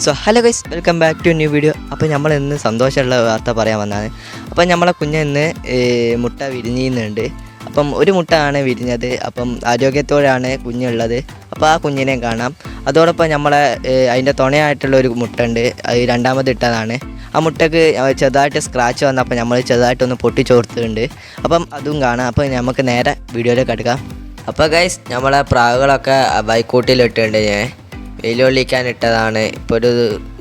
So hello guys, welcome back to new video. അപ്പോൾ നമ്മൾ ഇന്ന് സന്തോഷമുള്ള വാർത്ത പറയാൻ വന്നതാണ്. അപ്പം നമ്മളെ കുഞ്ഞിന്ന് മുട്ട വിരിഞ്ഞിരുന്നുണ്ട്. അപ്പം ഒരു മുട്ട ആണ് വിരിഞ്ഞത്. അപ്പം ആരോഗ്യത്തോടെയാണ് കുഞ്ഞുള്ളത്. അപ്പോൾ ആ കുഞ്ഞിനെ കാണാം. അതോടൊപ്പം നമ്മളെ അതിൻ്റെ തുണയായിട്ടുള്ള ഒരു മുട്ട ഉണ്ട്, അത് രണ്ടാമത് ഇട്ടതാണ്. ആ മുട്ടക്ക് ചെറുതായിട്ട് സ്ക്രാച്ച് വന്നപ്പോൾ നമ്മൾ ചെറുതായിട്ടൊന്ന് പൊട്ടിച്ചോർത്തുണ്ട്. അപ്പം അതും കാണാം. അപ്പോൾ നമുക്ക് നേരെ വീഡിയോയിലേക്ക് എടുക്കാം. അപ്പോൾ ഗൈസ്, നമ്മളെ പ്രാവുകളൊക്കെ ബൈക്കൂട്ടിലിട്ടുണ്ട്. ഞാൻ വെയിലൊള്ളിക്കാൻ ഇട്ടതാണ്. ഇപ്പോൾ ഒരു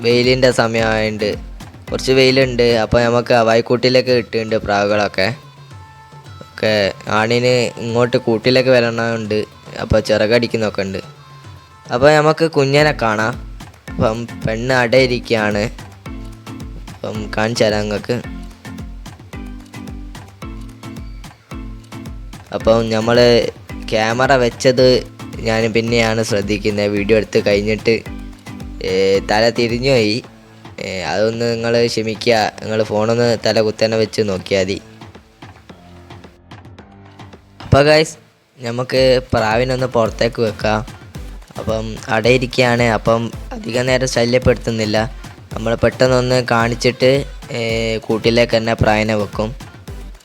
വെയിലിൻ്റെ സമയമായതുകൊണ്ട് കുറച്ച് വെയിലുണ്ട്. അപ്പോൾ നമുക്ക് വൈക്കൂട്ടിലേക്ക് ഇട്ടിട്ടുണ്ട് പ്രാവുകളൊക്കെ. ആണിന് ഇങ്ങോട്ട് കൂട്ടിലേക്ക് വരണമുണ്ട്. അപ്പോൾ ചിറകടിക്കുന്നൊക്കെ ഉണ്ട്. അപ്പോൾ നമുക്ക് കുഞ്ഞിനെ കാണാം. അപ്പം പെണ്ണ് അടയിരിക്കുകയാണ്. അപ്പം കാണിച്ചു തരാം നിങ്ങൾക്ക്. അപ്പം നമ്മൾ ക്യാമറ വെച്ചത് ഞാൻ പിന്നെയാണ് ശ്രദ്ധിക്കുന്നത്. വീഡിയോ എടുത്ത് കഴിഞ്ഞിട്ട് തല തിരിഞ്ഞു പോയി. അതൊന്ന് നിങ്ങൾ ക്ഷമിക്കുക. നിങ്ങൾ ഫോണൊന്ന് തല കുത്തനെ വെച്ച് നോക്കിയാൽ മതി. അപ്പോൾ ഗൈസ്, നമുക്ക് പ്രാവിനൊന്ന് പുറത്തേക്ക് വെക്കാം. അപ്പം അടയിരിക്കുകയാണ്. അപ്പം അധികം നേരം ശല്യപ്പെടുത്തുന്നില്ല. നമ്മൾ പെട്ടെന്നൊന്ന് കാണിച്ചിട്ട് കൂട്ടിലേക്ക് തന്നെ പ്രാവിനെ വെക്കും.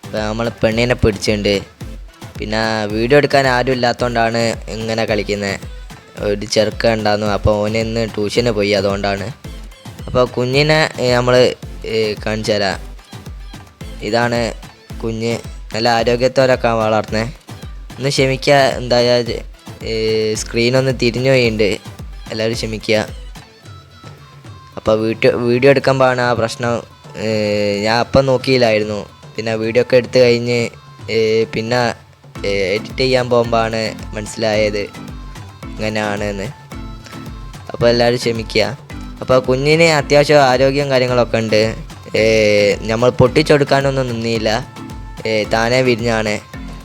അപ്പോൾ നമ്മൾ പെണ്ണിനെ പിടിച്ചിട്ടുണ്ട്. പിന്നെ വീഡിയോ എടുക്കാൻ ആരും ഇല്ലാത്തതുകൊണ്ടാണ് ഇങ്ങനെ കളിക്കുന്നത്. ഒരു ചെറുക്ക ഉണ്ടായിരുന്നു. അപ്പോൾ ഓന് ഇന്ന് ട്യൂഷന് പോയി, അതുകൊണ്ടാണ്. അപ്പോൾ കുഞ്ഞിനെ നമ്മൾ കാണിച്ചു തരാം. ഇതാണ് കുഞ്ഞ്. നല്ല ആരോഗ്യത്തോടൊക്കെ വളർന്നത്. ഒന്ന് ക്ഷമിക്കുക. എന്തായാൽ സ്ക്രീനൊന്ന് തിരിഞ്ഞു പോയിട്ടുണ്ട്. എല്ലാവരും ക്ഷമിക്കുക. അപ്പോൾ വീഡിയോ എടുക്കുമ്പോഴാണ് ആ പ്രശ്നം. ഞാൻ അപ്പം നോക്കിയില്ലായിരുന്നു. പിന്നെ വീഡിയോ ഒക്കെ എടുത്തു കഴിഞ്ഞ് പിന്നെ എഡിറ്റ് ചെയ്യാൻ പോകുമ്പോഴാണ് മനസ്സിലായത് ഇങ്ങനെയാണെന്ന്. അപ്പോൾ എല്ലാവരും ക്ഷമിക്കുക. അപ്പോൾ കുഞ്ഞിന് അത്യാവശ്യം ആരോഗ്യം കാര്യങ്ങളൊക്കെ ഉണ്ട്. നമ്മൾ പൊട്ടിച്ചെടുക്കാനൊന്നും നിന്നില്ല, താനേ വിരിഞ്ഞാണ്.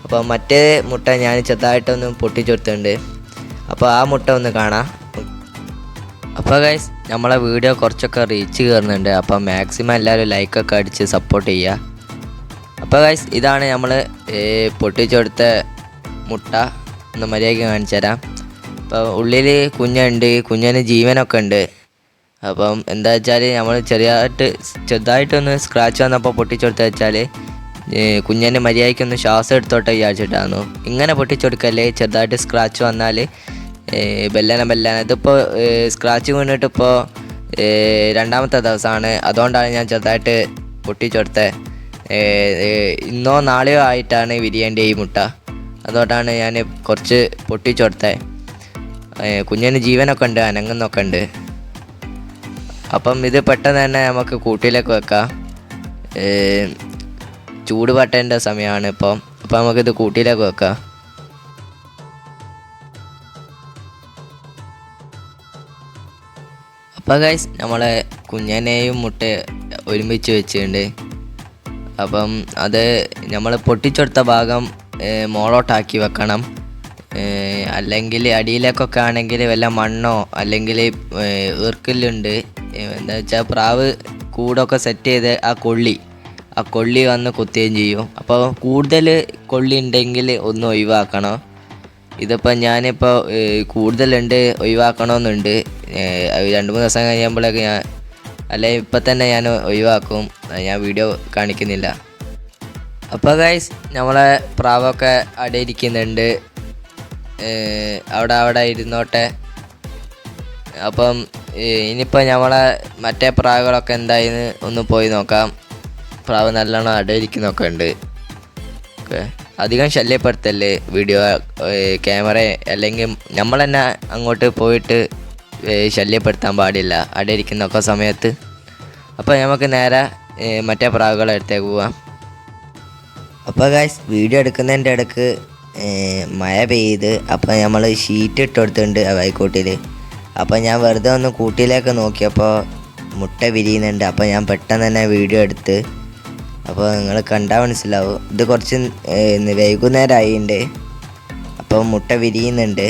അപ്പോൾ മറ്റേ മുട്ട ഞാൻ ചെറുതായിട്ടൊന്ന് പൊട്ടിച്ചെടുത്തിട്ടുണ്ട്. അപ്പോൾ ആ മുട്ട ഒന്ന് കാണാം. അപ്പോൾ ഗൈസ്, നമ്മളെ വീഡിയോ കുറച്ചൊക്കെ റീച്ച് കയറുന്നുണ്ട്. അപ്പോൾ മാക്സിമം എല്ലാവരും ലൈക്കൊക്കെ അടിച്ച് സപ്പോർട്ട് ചെയ്യുക. അപ്പോൾ ഗൈസ്, ഇതാണ് നമ്മൾ പൊട്ടിച്ചെടുത്ത മുട്ട. ഒന്ന് മര്യാദയ്ക്ക് കാണിച്ചു തരാം. അപ്പോൾ ഉള്ളിൽ കുഞ്ഞുണ്ട്. കുഞ്ഞിന് ജീവനൊക്കെ ഉണ്ട്. അപ്പം എന്താ വെച്ചാൽ നമ്മൾ ചെറുതായിട്ടൊന്ന് സ്ക്രാച്ച് വന്നപ്പോൾ പൊട്ടിച്ചെടുത്ത് വെച്ചാൽ കുഞ്ഞിന് മര്യാദയ്ക്കൊന്ന് ശ്വാസം എടുത്തോട്ടെ വിചാരിച്ചിട്ടായിരുന്നു. ഇങ്ങനെ പൊട്ടിച്ചെടുക്കല്ലേ. ചെറുതായിട്ട് സ്ക്രാച്ച് വന്നാൽ ബെല്ലന ഇതിപ്പോൾ സ്ക്രാച്ച് വീണിട്ട് ഇപ്പോൾ രണ്ടാമത്തെ ദിവസമാണ്. അതുകൊണ്ടാണ് ഞാൻ ചെറുതായിട്ട് പൊട്ടിച്ചെടുത്തത്. ഇന്നോ നാളെയോ ആയിട്ടാണ് വിരിയേണ്ട ഈ മുട്ട. അതുകൊണ്ടാണ് ഞാൻ കുറച്ച് പൊട്ടിച്ചെടുത്തത്. കുഞ്ഞിന് ജീവനൊക്കെ ഉണ്ട്, അനങ്ങുന്നൊക്കെ ഉണ്ട്. അപ്പം ഇത് പെട്ടെന്ന് തന്നെ നമുക്ക് കൂട്ടിലേക്ക് വെക്കാം. ചൂട് പട്ടേണ്ട സമയമാണ് ഇപ്പം. അപ്പം നമുക്കിത് കൂട്ടിലേക്ക് വെക്കാം. അപ്പോൾ ഗൈസ്, നമ്മളെ കുഞ്ഞിനെയും മുട്ട ഒരുമിച്ച് വെച്ചിട്ടുണ്ട്. അപ്പം അത് നമ്മൾ പൊട്ടിച്ചെടുത്ത ഭാഗം മോളോട്ടാക്കി വെക്കണം. അല്ലെങ്കിൽ അടിയിലേക്കൊക്കെ ആണെങ്കിൽ വല്ല മണ്ണോ അല്ലെങ്കിൽ ഈർക്കല്ലുണ്ട്. എന്താ വെച്ചാൽ പ്രാവ് കൂടൊക്കെ സെറ്റ് ചെയ്ത് ആ കൊള്ളി വന്ന് കുത്തുകയും ചെയ്യും. അപ്പോൾ കൂടുതൽ കൊള്ളി ഉണ്ടെങ്കിൽ ഒന്ന് ഒഴിവാക്കണം. ഇതിപ്പോൾ ഞാനിപ്പോൾ കൂടുതലുണ്ട്, ഒഴിവാക്കണമെന്നുണ്ട്. 2-3 ദിവസം കഴിയുമ്പോഴേക്ക് അല്ലെങ്കിൽ ഇപ്പം തന്നെ ഞാൻ ഒഴിവാക്കും. ഞാൻ വീഡിയോ കാണിക്കുന്നില്ല. അപ്പോൾ ഗൈസ്, നമ്മളെ പ്രാവൊക്കെ അടയിരിക്കുന്നുണ്ട്. അവിടെ ഇരുന്നോട്ടെ. അപ്പം ഇനിയിപ്പോൾ നമ്മളെ മറ്റേ പ്രാവുകളൊക്കെ എന്തായെന്ന് ഒന്ന് പോയി നോക്കാം. പ്രാവ് നല്ലോണം അടയിരിക്കുന്നൊക്കെ ഉണ്ട്. അധികം ശല്യപ്പെടുത്തല്ലേ വീഡിയോ ക്യാമറ, അല്ലെങ്കിൽ നമ്മൾ തന്നെ അങ്ങോട്ട് പോയിട്ട് ശല്യപ്പെടുത്താൻ പാടില്ല അടയിരിക്കുന്നൊക്കെ സമയത്ത്. അപ്പോൾ നമുക്ക് നേരെ മറ്റേ പ്രാവുകളെ അടുത്തേക്ക് പോവാം. അപ്പോൾ ഗൈസ്, വീഡിയോ എടുക്കുന്നതിൻ്റെ ഇടയ്ക്ക് മഴ പെയ്ത്. അപ്പോൾ നമ്മൾ ഷീറ്റ് ഇട്ട് കൊടുത്തിട്ടുണ്ട് വൈക്കോട്ടിൽ. അപ്പോൾ ഞാൻ വെറുതെ ഒന്ന് കൂട്ടിലേക്ക് നോക്കിയപ്പോൾ മുട്ട വിരിയുന്നുണ്ട്. അപ്പോൾ ഞാൻ പെട്ടെന്ന് തന്നെ വീഡിയോ എടുത്ത്. അപ്പോൾ നിങ്ങൾ കണ്ടാൽ മനസ്സിലാവും. ഇത് കുറച്ച് വൈകുന്നേരം ആയിട്ടുണ്ട്. അപ്പോൾ മുട്ട വിരിയുന്നുണ്ട്.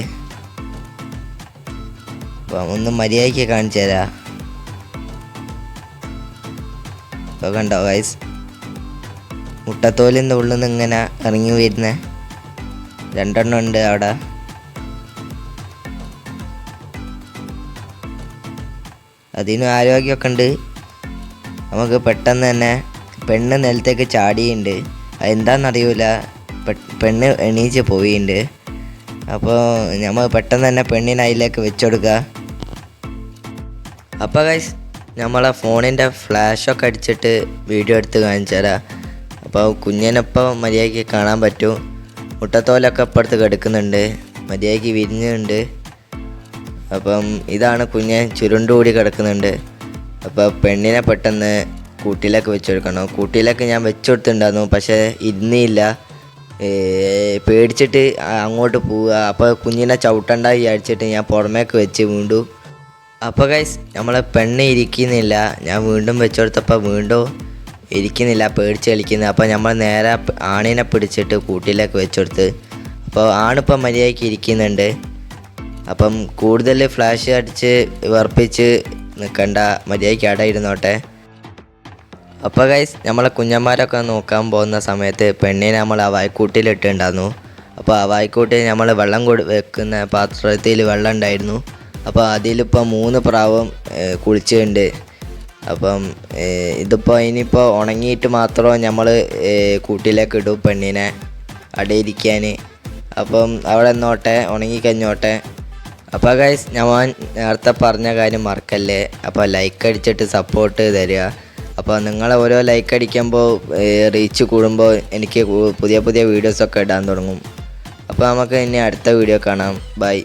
അപ്പം ഒന്ന് മര്യാദയ്ക്ക് കാണിച്ചു തരാം. ഇപ്പോൾ കണ്ടോ ഗൈസ്, മുട്ടത്തോലിൻ്റെ ഉള്ളിൽ നിന്ന് ഇങ്ങനെ ഇറങ്ങി വരുന്ന 2 ഉണ്ട് അവിടെ. അതിന് ആരോഗ്യമൊക്കെ ഉണ്ട്. നമുക്ക് പെട്ടെന്ന് തന്നെ പെണ്ണ് നിലത്തേക്ക് ചാടിയുണ്ട്. അതെന്താണെന്നറിയില്ല, പെണ്ണ് എണീച്ച് പോയിട്ടുണ്ട്. അപ്പോൾ നമ്മൾ പെട്ടെന്ന് തന്നെ പെണ്ണിനെ അതിലേക്ക് വെച്ചുകൊടുക്കുക. അപ്പോൾ ഗൈസ് നമ്മളെ ഫോണിൻ്റെ ഫ്ലാഷൊക്കെ അടിച്ചിട്ട് വീഡിയോ എടുത്ത് കാണിച്ചു തരാം. അപ്പോൾ കുഞ്ഞിനൊപ്പം മര്യാദയ്ക്ക് കാണാൻ പറ്റും. മുട്ടത്തോലൊക്കെ ഇപ്പുറത്ത് കിടക്കുന്നുണ്ട്, മര്യാദയ്ക്ക് വിരിഞ്ഞുണ്ട്. അപ്പം ഇതാണ് കുഞ്ഞൻ, ചുരുണ്ടുകൂടി കിടക്കുന്നുണ്ട്. അപ്പോൾ പെണ്ണിനെ പെട്ടെന്ന് കൂട്ടിലേക്ക് വെച്ചെടുക്കണം. കൂട്ടിലേക്ക് ഞാൻ വെച്ചുകൊടുത്തിട്ടുണ്ടായിരുന്നു, പക്ഷേ ഇരുന്നില്ല. പേടിച്ചിട്ട് അങ്ങോട്ട് പോവുക. അപ്പോൾ കുഞ്ഞിനെ ചവിട്ടണ്ട വിചാരിച്ചിട്ട് ഞാൻ പുറമേക്ക് വെച്ച് വീണ്ടും. അപ്പോൾ ഗൈസ് നമ്മളെ പെണ്ണ് ഇരിക്കുന്നില്ല. ഞാൻ വീണ്ടും വെച്ചുകൊടുത്തപ്പോൾ വീണ്ടും ഇരിക്കുന്നില്ല, പേടിച്ച് കളിക്കുന്നത്. അപ്പോൾ നമ്മൾ നേരെ ആണിനെ പിടിച്ചിട്ട് കൂട്ടിലേക്ക് വെച്ചുകൊടുത്ത്. അപ്പോൾ ആണിപ്പം മര്യാദയ്ക്ക് ഇരിക്കുന്നുണ്ട്. അപ്പം കൂടുതൽ ഫ്ലാഷ് അടിച്ച് വിറപ്പിച്ച് നിൽക്കണ്ട, മര്യാദയ്ക്ക് അവിടെ ഇരുന്നോട്ടെ. അപ്പോൾ ഗൈസ് നമ്മളെ കുഞ്ഞന്മാരൊക്കെ നോക്കാൻ പോകുന്ന സമയത്ത് പെണ്ണിനെ നമ്മൾ ആ വായ്ക്കൂട്ടിലിട്ടുണ്ടായിരുന്നു. അപ്പോൾ ആ വായ്ക്കൂട്ടിൽ നമ്മൾ വെള്ളം വെക്കുന്ന പാത്രത്തിൽ വെള്ളം ഉണ്ടായിരുന്നു. അപ്പോൾ അതിലിപ്പോൾ 3 പ്രാവും കുളിച്ചിട്ടുണ്ട്. അപ്പം ഇതിപ്പോൾ ഇനിയിപ്പോൾ ഉണങ്ങിയിട്ട് മാത്രം നമ്മൾ കൂട്ടിലേക്ക് ഇടും പെണ്ണിനെ അടയിരിക്കാൻ. അപ്പം അവിടെ നിന്നോട്ടെ, ഉണങ്ങിക്കഴിഞ്ഞോട്ടെ. അപ്പോൾ ഗൈസ് ഞാൻ നേരത്തെ പറഞ്ഞ കാര്യം മറക്കല്ലേ. അപ്പോൾ ലൈക്ക് അടിച്ചിട്ട് സപ്പോർട്ട് തരിക. അപ്പോൾ നിങ്ങൾ ഓരോ ലൈക്ക് അടിക്കുമ്പോൾ റീച്ച് കൂടുമ്പോൾ എനിക്ക് പുതിയ പുതിയ വീഡിയോസൊക്കെ ഇടാൻ തുടങ്ങും. അപ്പോൾ നമുക്ക് ഇനി അടുത്ത വീഡിയോ കാണാം. ബൈ.